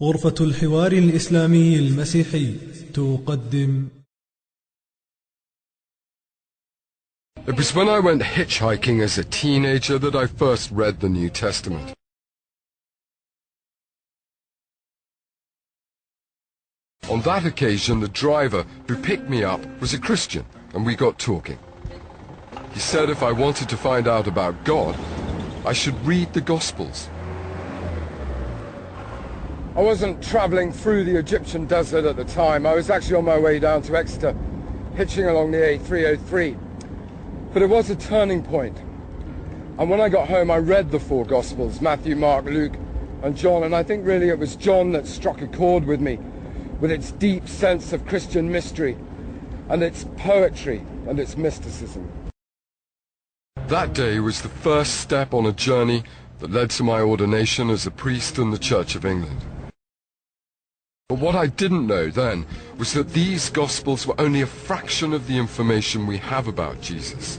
غرفة الحوار الإسلامي المسيحي تقدم. It was when I went hitchhiking as a teenager that I first read the New Testament. On that occasion, the driver who picked me up was a Christian, and we got talking. He said if I wanted to find out about God, I should read the Gospels. I wasn't travelling through the Egyptian desert at the time. I was actually on my way down to Exeter, hitching along the A303. But it was a turning point. And when I got home, I read the four Gospels, Matthew, Mark, Luke, and John, and I think really it was John that struck a chord with me, with its deep sense of Christian mystery, and its poetry, and its mysticism. That day was the first step on a journey that led to my ordination as a priest in the Church of England. But what I didn't know then was that these Gospels were only a fraction of the information we have about Jesus.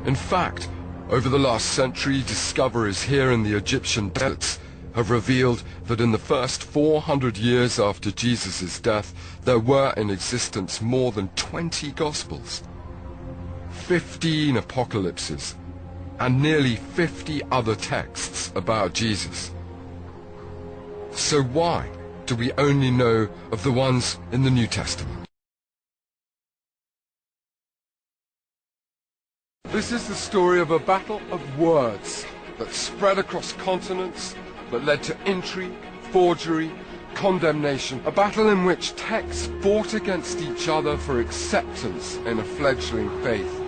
In fact, over the last century, discoveries here in the Egyptian deserts have revealed that in the first 400 years after Jesus' death, there were in existence more than 20 Gospels, 15 apocalypses, and nearly 50 other texts about Jesus. So why do we only know of the ones in the New Testament? This is the story of a battle of words that spread across continents, that led to intrigue, forgery, condemnation. A battle in which texts fought against each other for acceptance in a fledgling faith.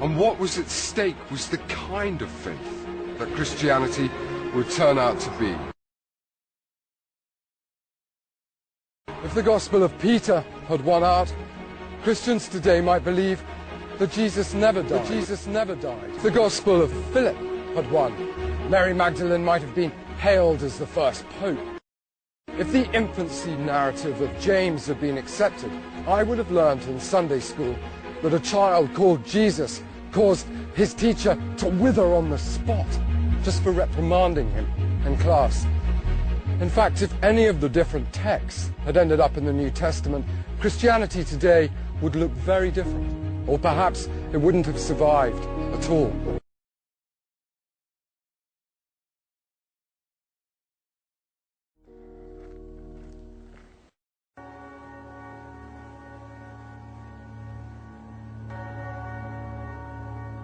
And what was at stake was the kind of faith that Christianity would turn out to be. If the Gospel of Peter had won out, Christians today might believe that Jesus never died. If the Gospel of Philip had won, Mary Magdalene might have been hailed as the first pope. If the infancy narrative of James had been accepted, I would have learnt in Sunday school that a child called Jesus caused his teacher to wither on the spot just for reprimanding him in class. In fact, if any of the different texts had ended up in the New Testament, Christianity today would look very different, or perhaps it wouldn't have survived at all.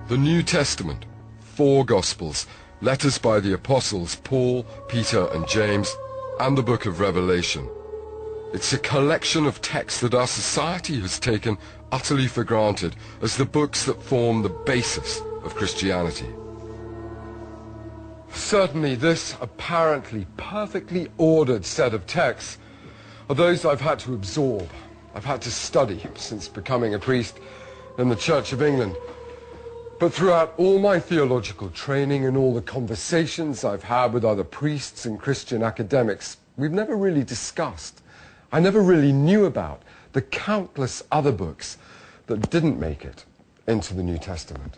The New Testament, four Gospels, letters by the Apostles Paul, Peter and James, and the book of Revelation. It's a collection of texts that our society has taken utterly for granted as the books that form the basis of Christianity. Certainly this apparently perfectly ordered set of texts are those I've had to absorb. I've had to study since becoming a priest in the Church of England. But throughout all my theological training and all the conversations I've had with other priests and Christian academics, we've never really discussed, I never really knew about the countless other books that didn't make it into the New Testament.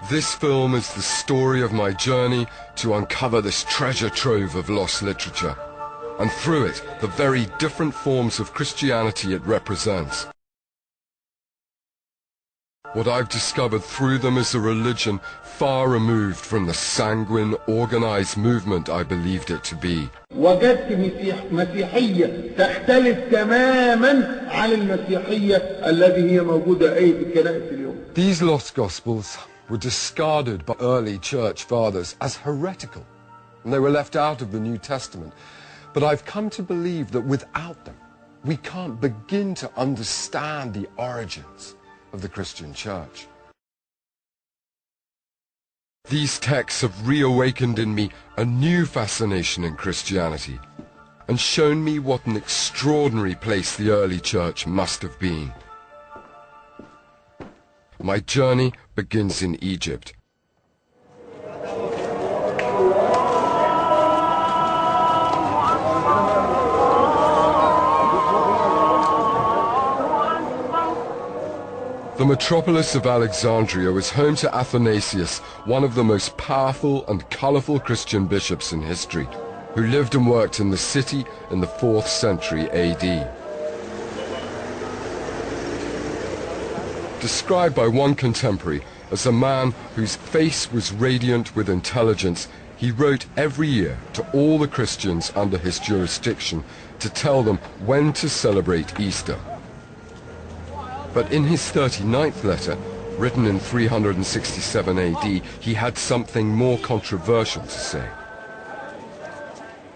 This film is the story of my journey to uncover this treasure trove of lost literature, and through it, the very different forms of Christianity it represents. What I've discovered through them is a religion far removed from the sanguine, organized movement I believed it to be. وجدت مسيحية تختلف تماما عن المسيحية التي هي موجودة في الكنائس اليوم. These lost Gospels were discarded by early church fathers as heretical, and they were left out of the New Testament. But I've come to believe that without them, we can't begin to understand the origins of the Christian Church. These texts have reawakened in me a new fascination in Christianity and shown me what an extraordinary place the early church must have been. My journey begins in Egypt. The metropolis of Alexandria was home to Athanasius, one of the most powerful and colorful Christian bishops in history, who lived and worked in the city in the 4th century AD. Described by one contemporary as a man whose face was radiant with intelligence, he wrote every year to all the Christians under his jurisdiction to tell them when to celebrate Easter. But in his 39th letter, written in 367 AD, he had something more controversial to say.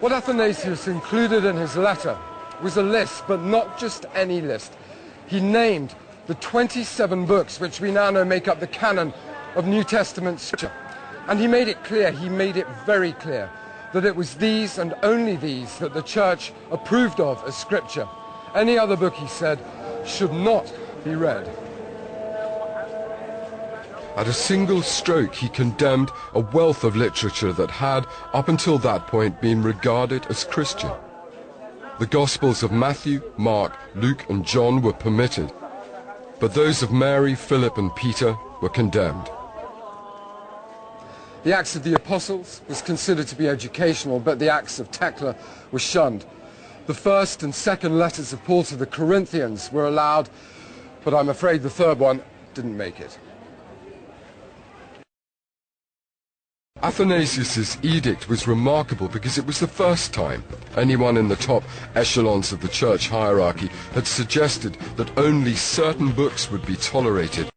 What Athanasius included in his letter was a list, but not just any list. He named the 27 books which we now know make up the canon of New Testament scripture. And he made it clear, he made it very clear, that it was these and only these that the church approved of as scripture. Any other book, he said, should not be read. At a single stroke, he condemned a wealth of literature that had, up until that point, been regarded as Christian. The Gospels of Matthew, Mark, Luke, and John were permitted, but those of Mary, Philip, and Peter were condemned. The Acts of the Apostles was considered to be educational, but the Acts of Thecla were shunned. The first and second letters of Paul to the Corinthians were allowed, but I'm afraid the third one didn't make it. Athanasius's edict was remarkable because it was the first time anyone in the top echelons of the church hierarchy had suggested that only certain books would be tolerated.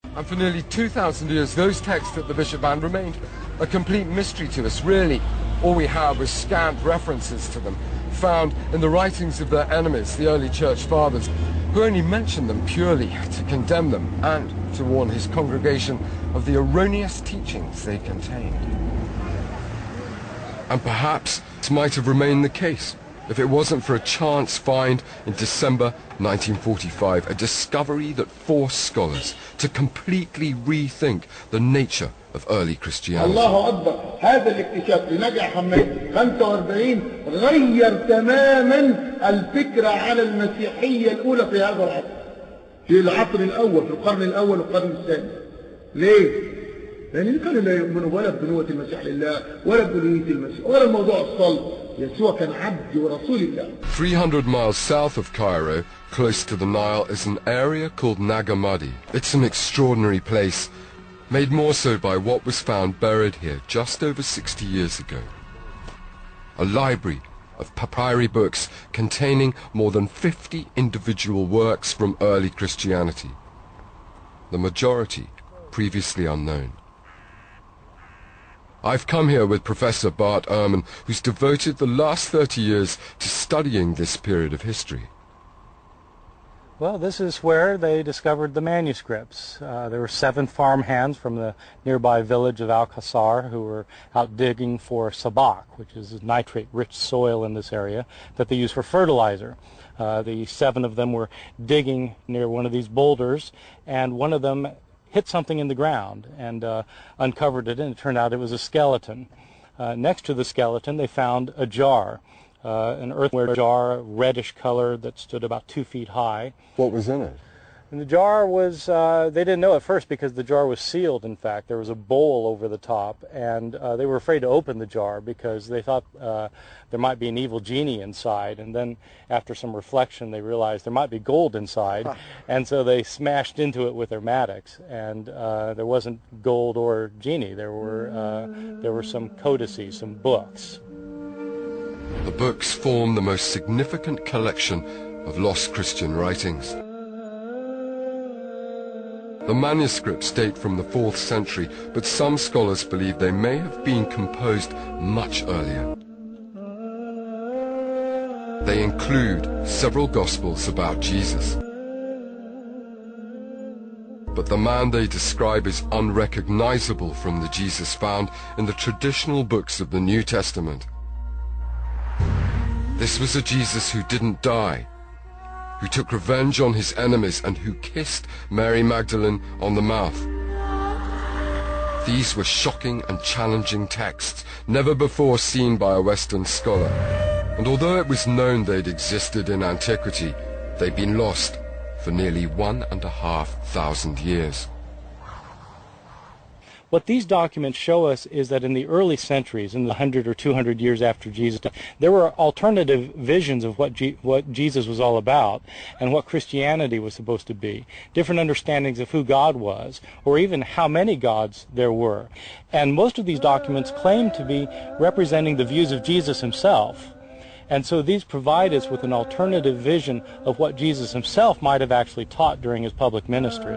And for nearly 2,000 years, those texts at the bishop band remained a complete mystery to us. Really, all we had was scant references to them, found in the writings of their enemies, the early church fathers, who only mentioned them purely to condemn them and to warn his congregation of the erroneous teachings they contained. And perhaps this might have remained the case if it wasn't for a chance find in December 1945, a discovery that forced scholars to completely rethink the nature of early Christianity. الله أكبر، هذا الاكتشاف لنجح 45 غير تماما الفكرة على المسيحية الأولى في هذا العصر، في العصر الأول، في القرن الأول والقرن الثاني. ليه؟ لأن كانوا لا يؤمنوا ولا ببنوة المسيح لله ولا بألوهية المسيح ولا الموضوع الصلب. يسوع كان عبد ورسول الله. 300 miles south of Cairo, close to the Nile, is an area called Nagamadi. It's an extraordinary place, made more so by what was found buried here just over 60 years ago. A library of papyri books containing more than 50 individual works from early Christianity, the majority previously unknown. I've come here with Professor Bart Ehrman, who's devoted the last 30 years to studying this period of history. Well, this is where they discovered the manuscripts. There were 7 farmhands from the nearby village of Al-Qasar who were out digging for sabak, which is nitrate-rich soil in this area that they use for fertilizer. The 7 of them were digging near one of these boulders, and one of them hit something in the ground and uncovered it, and it turned out it was a skeleton. Next to the skeleton, they found a jar. An earthenware jar, reddish color, that stood about 2 feet high. What was in it? And the jar was, they didn't know at first because the jar was sealed, in fact. There was a bowl over the top, and they were afraid to open the jar because they thought there might be an evil genie inside. And then after some reflection, they realized there might be gold inside, and so they smashed into it with their mattocks. And there wasn't gold or genie. There were some codices, some books. The books form the most significant collection of lost Christian writings. The manuscripts date from the 4th century, but some scholars believe they may have been composed much earlier. They include several Gospels about Jesus. But the man they describe is unrecognizable from the Jesus found in the traditional books of the New Testament. This was a Jesus who didn't die, who took revenge on his enemies, and who kissed Mary Magdalene on the mouth. These were shocking and challenging texts, never before seen by a Western scholar. And although it was known they'd existed in antiquity, they'd been lost for nearly 1,500 years. What these documents show us is that in the early centuries, in the 100 or 200 years after Jesus, there were alternative visions of what Jesus was all about and what Christianity was supposed to be, different understandings of who God was, or even how many gods there were. And most of these documents claim to be representing the views of Jesus himself. And so these provide us with an alternative vision of what Jesus himself might have actually taught during his public ministry.